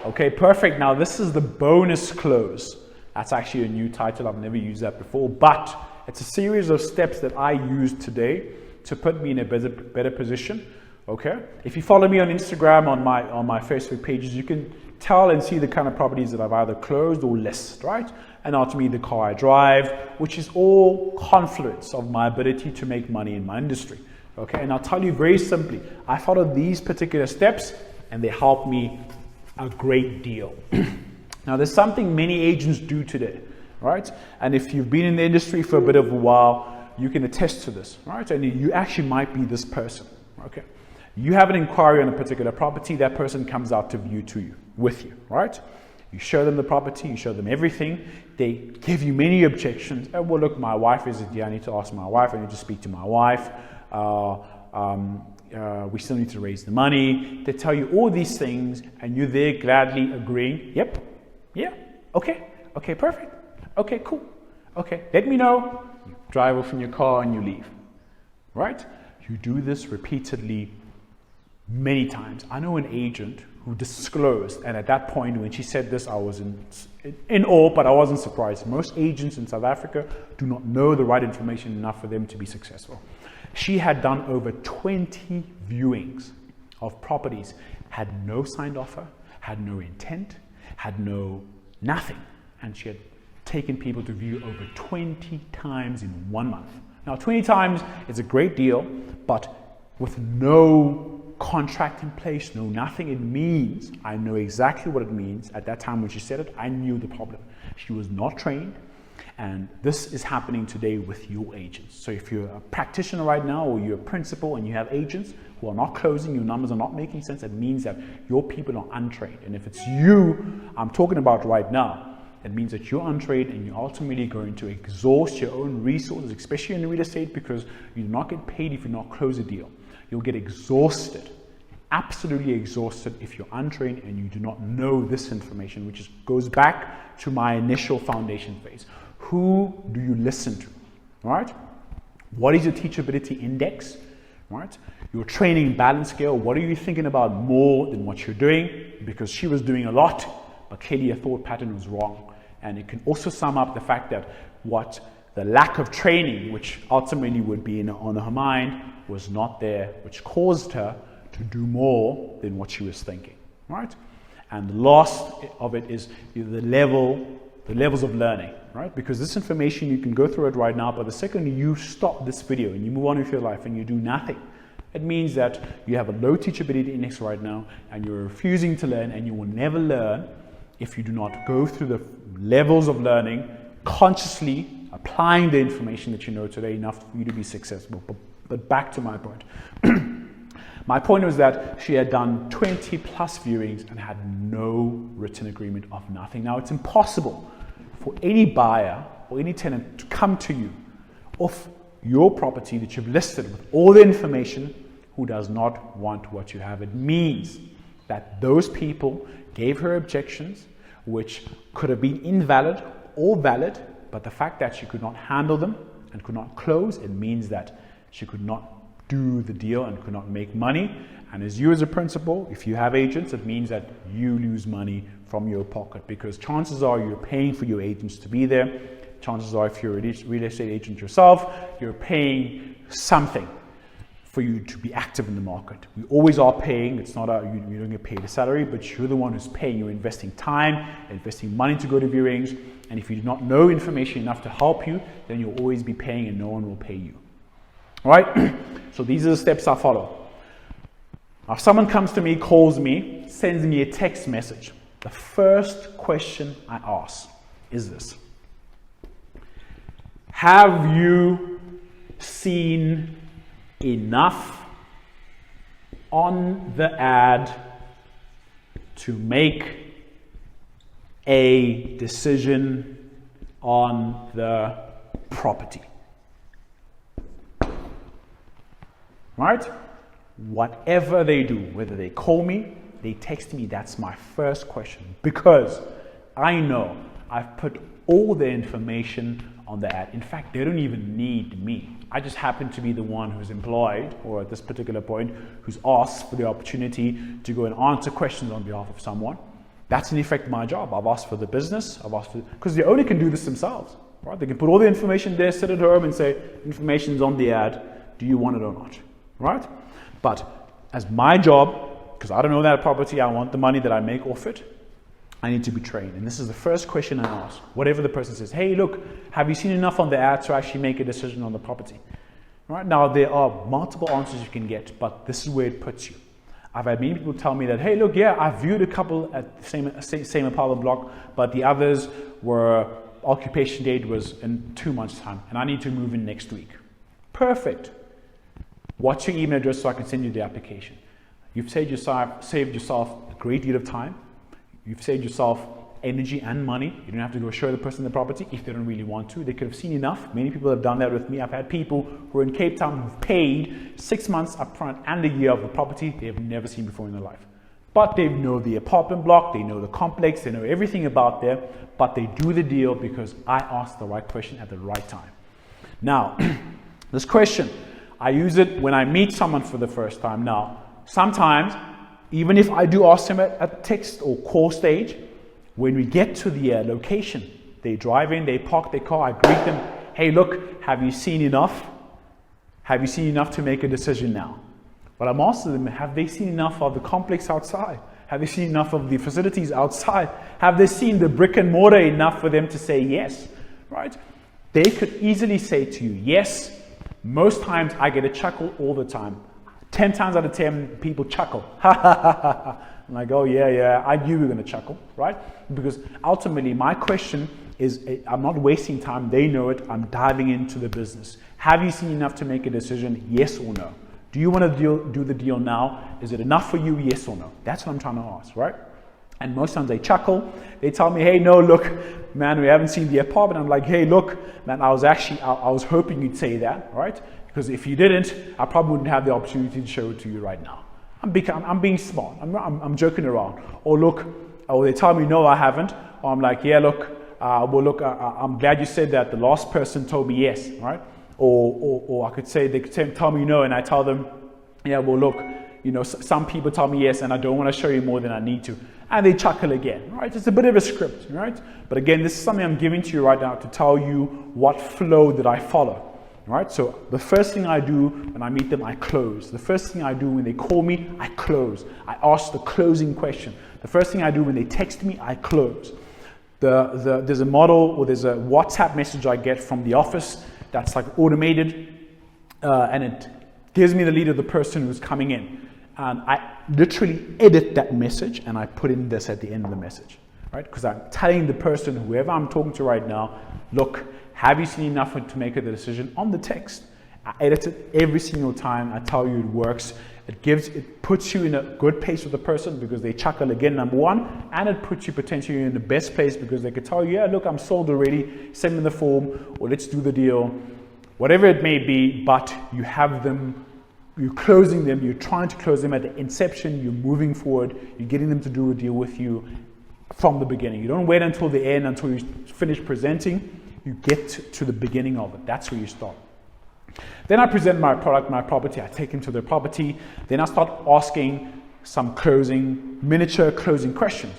Okay, perfect. Now this is the bonus close. That's actually a new title. I've never used that before, but it's a series of steps that I used today to put me in a better position. Okay, if you follow me on Instagram, on my Facebook pages, you can tell and see the kind of properties that I've either closed or listed, right? And ultimately the car I drive, which is all confluence of my ability to make money in my industry. Okay, and I'll tell you very simply, I followed these particular steps and they helped me a great deal. Now there's something many agents do today, right? And if you've been in the industry for a bit of a while, you can attest to this, right? And you actually might be this person, okay? You have an inquiry on a particular property, that person comes out to view with you, right? You show them the property, you show them everything, they give you many objections. Oh, well, look, my wife isn't here, I need to ask my wife, I need to speak to my wife, we still need to raise the money. They tell you all these things and you're there gladly agreeing, yep, yeah, okay, perfect, okay, cool, okay, let me know. You drive off in your car and you leave, right? You do this repeatedly many times. I know an agent who disclosed, and at that point when she said this, I was in awe, but I wasn't surprised. Most agents in South Africa do not know the right information enough for them to be successful. She had done over 20 viewings of properties, had no signed offer, had no intent, had nothing, and she had taken people to view over 20 times in 1 month. Now 20 times is a great deal, but with no contract in place, no nothing, it means, I know exactly what it means. At that time when she said it, I knew the problem. She was not trained, and this is happening today with your agents. So if you're a practitioner right now, or you're a principal and you have agents who are not closing, your numbers are not making sense, it means that your people are untrained. And if it's you I'm talking about right now, it means that you're untrained and you're ultimately going to exhaust your own resources, especially in real estate, because you do not get paid if you not close a deal. You'll get exhausted, absolutely exhausted, if you're untrained and you do not know this information, which goes back to my initial foundation phase. Who do you listen to, right? What is your teachability index, right? Your training balance scale, what are you thinking about more than what you're doing? Because she was doing a lot, but clearly her thought pattern was wrong. And it can also sum up the fact that the lack of training, which ultimately would be on her mind, was not there, which caused her to do more than what she was thinking, right? And the last of it is the levels of learning, right? Because this information, you can go through it right now, but the second you stop this video and you move on with your life and you do nothing, it means that you have a low teachability index right now and you're refusing to learn, and you will never learn if you do not go through the levels of learning, consciously applying the information that you know today enough for you to be successful. But back to my point. My point was that she had done 20 plus viewings and had no written agreement of nothing. Now it's impossible for any buyer or any tenant to come to you off your property that you've listed with all the information who does not want what you have. It means that those people gave her objections, which could have been invalid or valid, but the fact that she could not handle them and could not close, it means that she could not do the deal and could not make money. And as you as a principal, if you have agents, it means that you lose money from your pocket, because chances are you're paying for your agents to be there. Chances are if you're a real estate agent yourself, you're paying something for you to be active in the market. We always are paying. It's not you don't get paid a salary, but you're the one who's paying. You're investing time, investing money to go to viewings. And if you do not know information enough to help you, then you'll always be paying and no one will pay you. All right? So these are the steps I follow. Now, if someone comes to me, calls me, sends me a text message, the first question I ask is this: have you seen enough on the ad to make a decision on the property? Right? Whatever they do, whether they call me, they text me, that's my first question, because I know I've put all the information on the ad. In fact, they don't even need me. I just happen to be the one who's employed, or at this particular point, who's asked for the opportunity to go and answer questions on behalf of someone. That's in effect my job. I've asked for the business, because the owner can do this themselves, right? They can put all the information there, sit at home and say, information's on the ad, do you want it or not, right? But as my job, because I don't know that property, I want the money that I make off it, I need to be trained. And this is the first question I ask. Whatever the person says, hey, look, have you seen enough on the ad to actually make a decision on the property? Right now, there are multiple answers you can get, but this is where it puts you. I've had many people tell me that, hey, look, yeah, I viewed a couple at the same apartment block, but the others were, occupation date was in 2 months' time, and I need to move in next week. Perfect. What's your email address so I can send you the application? You've saved yourself a great deal of time. You've saved yourself energy and money. You don't have to go show the person the property if they don't really want to. They could have seen enough. Many people have done that with me. I've had people who are in Cape Town who've paid 6 months upfront and a year of the property they have never seen before in their life. But they know the apartment block, they know the complex, they know everything about there, but they do the deal because I asked the right question at the right time. Now, this question, I use it when I meet someone for the first time. Now, sometimes, even if I do ask them at text or call stage, when we get to the location, they drive in, they park their car, I greet them, hey, look, have you seen enough? Have you seen enough to make a decision now? But I'm asking them, have they seen enough of the complex outside? Have they seen enough of the facilities outside? Have they seen the brick and mortar enough for them to say yes, right? They could easily say to you, yes. Most times I get a chuckle all the time. 10 times out of 10, people chuckle. Ha ha ha ha ha. I'm like, oh yeah, I knew you were going to chuckle, right? Because ultimately my question is, I'm not wasting time. They know it. I'm diving into the business. Have you seen enough to make a decision? Yes or no? Do you want to do the deal now? Is it enough for you? Yes or no? That's what I'm trying to ask, right? And most times they chuckle. They tell me, hey, no, look, man, we haven't seen the apartment. I'm like, hey, look, man, I was hoping you'd say that, right? Because if you didn't, I probably wouldn't have the opportunity to show it to you right now. I'm being smart. I'm joking around. Or they tell me, no, I haven't. Or I'm like, yeah, look, I'm glad you said that. The last person told me yes, right? Or they could tell me no, and I tell them, yeah, well, look, some people tell me yes, and I don't want to show you more than I need to. And they chuckle again, right? It's a bit of a script, right? But again, this is something I'm giving to you right now to tell you what flow that I follow. Right? So the first thing I do when I meet them, I close. The first thing I do when they call me, I close. I ask the closing question. The first thing I do when they text me, I close. There's a model, or there's a WhatsApp message I get from the office that's like automated, and it gives me the lead of the person who's coming in. And I literally edit that message and I put in this at the end of the message, right? Because I'm telling the person, whoever I'm talking to right now, look, have you seen enough to make a decision on the text? I edit it every single time. I tell you it works. It puts you in a good place with the person because they chuckle again, number one, and it puts you potentially in the best place because they could tell you, yeah, look, I'm sold already, send me the form, or let's do the deal, whatever it may be, but you have them, you're closing them, you're trying to close them at the inception, you're moving forward, you're getting them to do a deal with you from the beginning. You don't wait until the end, until you finish presenting. You get to the beginning of it. That's where you start. Then I present my product, my property. I take them to their property. Then I start asking some miniature closing questions.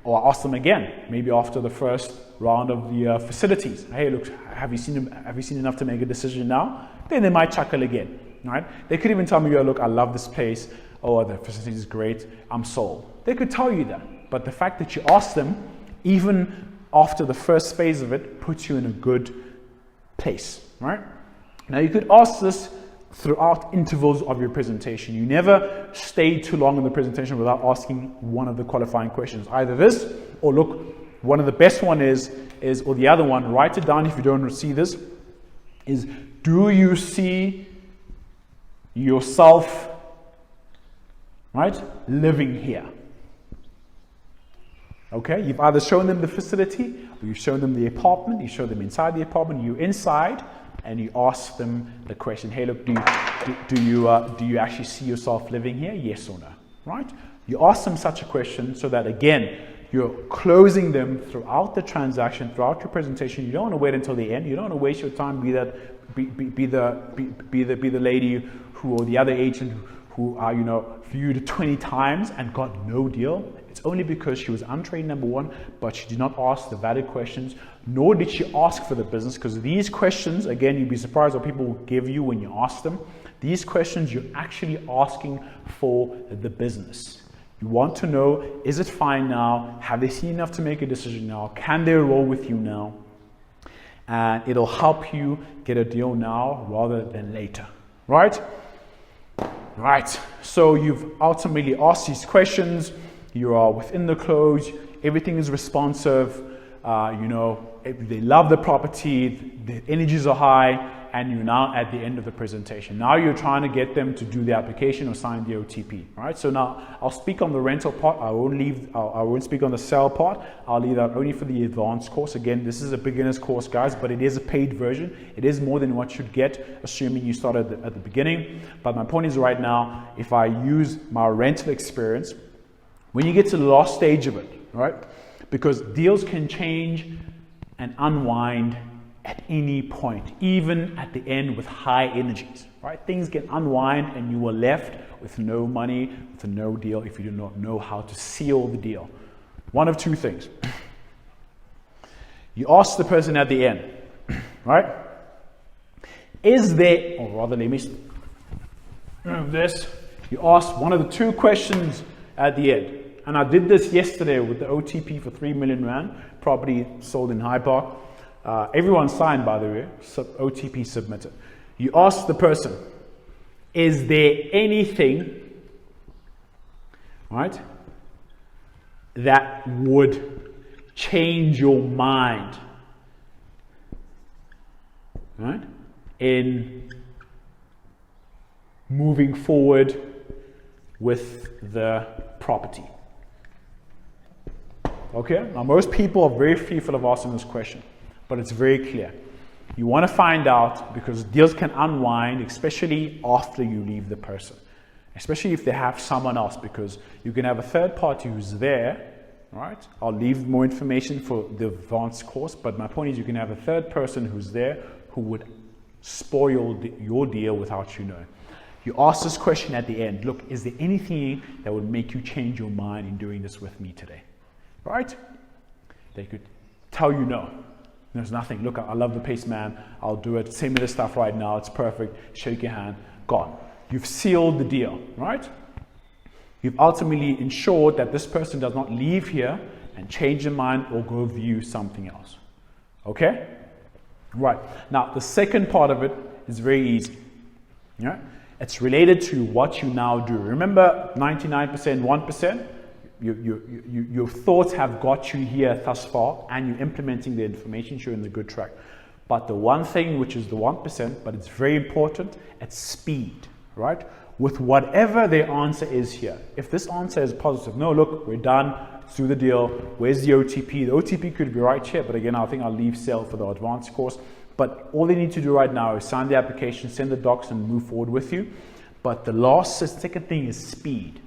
Or I ask them again, maybe after the first round of the facilities. Hey, look, have you seen enough to make a decision now? Then they might chuckle again, right? They could even tell me, look, I love this place. Oh, the facility is great. I'm sold. They could tell you that. But the fact that you ask them, even after the first phase of it, puts you in a good place, right? Now you could ask this throughout intervals of your presentation. You never stay too long in the presentation without asking one of the qualifying questions. Either this, or look, one of the best one is, or the other one, write it down if you don't see this, is, do you see yourself, right, living here? Okay, you've either shown them the facility, or you've shown them the apartment, you show them inside the apartment, you're inside, and you ask them the question, hey, look, do you actually see yourself living here? Yes or no, right? You ask them such a question so that, again, you're closing them throughout the transaction, throughout your presentation. You don't want to wait until the end. You don't want to waste your time, be the lady who, or the other agent who are, viewed 20 times and got no deal. It's only because she was untrained, number one, but she did not ask the valid questions, nor did she ask for the business, because these questions, again, you'd be surprised what people will give you when you ask them. These questions, you're actually asking for the business. You want to know, is it fine now? Have they seen enough to make a decision now? Can they roll with you now? And it'll help you get a deal now rather than later, right? Right, so you've ultimately asked these questions, you are within the close, everything is responsive, they love the property, the energies are high, and you're now at the end of the presentation. Now you're trying to get them to do the application or sign the OTP, right? So now I'll speak on the rental part, I won't speak on the sell part, I'll leave that only for the advanced course. Again, this is a beginner's course, guys, but it is a paid version. It is more than what you'd get, assuming you started at the beginning. But my point is right now, if I use my rental experience, when you get to the last stage of it, right? Because deals can change and unwind at any point, even at the end with high energies, right? Things can unwind and you are left with no money, with no deal if you do not know how to seal the deal. One of two things. You ask the person at the end, right? Is there, or rather let me move this. You ask one of the two questions at the end. And I did this yesterday with the OTP for 3 million Rand, property sold in Hyde Park. Everyone signed, by the way, OTP submitted. You ask the person, is there anything, right, that would change your mind, right, in moving forward with the property? Okay, now most people are very fearful of asking this question, but it's very clear. You want to find out because deals can unwind, especially after you leave the person, especially if they have someone else, because you can have a third party who's there, right? I'll leave more information for the advanced course, but my point is you can have a third person who's there who would spoil your deal without you knowing. You ask this question at the end, look, is there anything that would make you change your mind in doing this with me today? Right? They could tell you no. There's nothing. Look, I love the pace, man. I'll do it. Send me the stuff right now. It's perfect. Shake your hand. Gone. You've sealed the deal, right? You've ultimately ensured that this person does not leave here and change their mind or go view something else. Okay? Right. Now, the second part of it is very easy. Yeah? It's related to what you now do. Remember 99%, 1%? Your thoughts have got you here thus far and you're implementing the information, so you're in the good track. But the one thing, which is the 1%, but it's very important, it's speed, right? With whatever their answer is here. If this answer is positive, no, look, we're done, let's do the deal, where's the OTP? The OTP could be right here, but again, I think I'll leave sale for the advanced course. But all they need to do right now is sign the application, send the docs, and move forward with you. But the second thing is speed.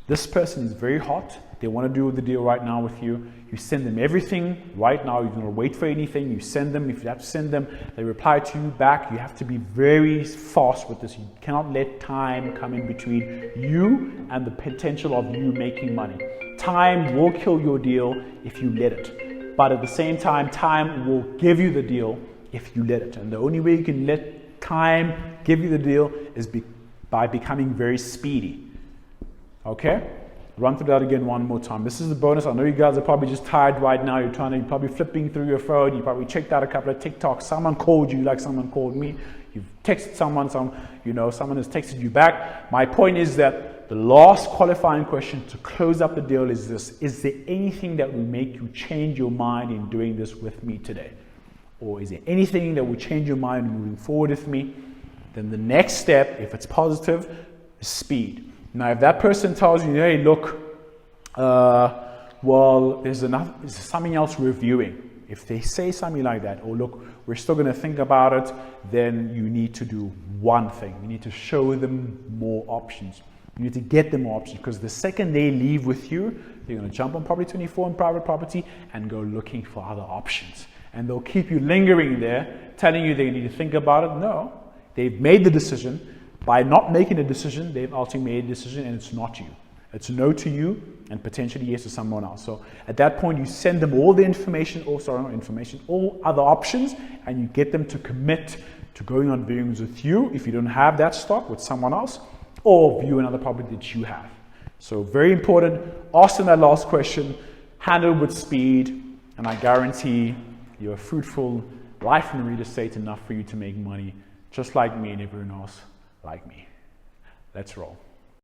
This person is very hot. They want to do the deal right now with you. You send them everything right now. You don't wait for anything. You send them. If you have to send them, they reply to you back. You have to be very fast with this. You cannot let time come in between you and the potential of you making money. Time will kill your deal if you let it. But at the same time, time will give you the deal if you let it. And the only way you can let time give you the deal is by becoming very speedy. Okay? Run through that again one more time. This is the bonus. I know you guys are probably just tired right now. You're probably flipping through your phone. You probably checked out a couple of TikToks. Someone called you like someone called me. You've texted someone, someone has texted you back. My point is that the last qualifying question to close up the deal is this. Is there anything that will make you change your mind in doing this with me today? Or is there anything that will change your mind in moving forward with me? Then the next step, if it's positive, is speed. Now, if that person tells you, hey, look, well, there's something else we're viewing. If they say something like that, or look, we're still going to think about it, then you need to do one thing. You need to show them more options. You need to get them more options, because the second they leave with you, they're going to jump on Property 24 and private property and go looking for other options. And they'll keep you lingering there, telling you they need to think about it. No, they've made the decision. By not making a decision, they've ultimately made a decision, and it's not you. It's no to you, and potentially yes to someone else. So at that point, you send them all the information, all other options, and you get them to commit to going on viewings with you if you don't have that stock, with someone else, or view another property that you have. So very important, ask them that last question, handle with speed, and I guarantee you a fruitful life in real estate enough for you to make money, just like me and everyone else like me. Let's roll.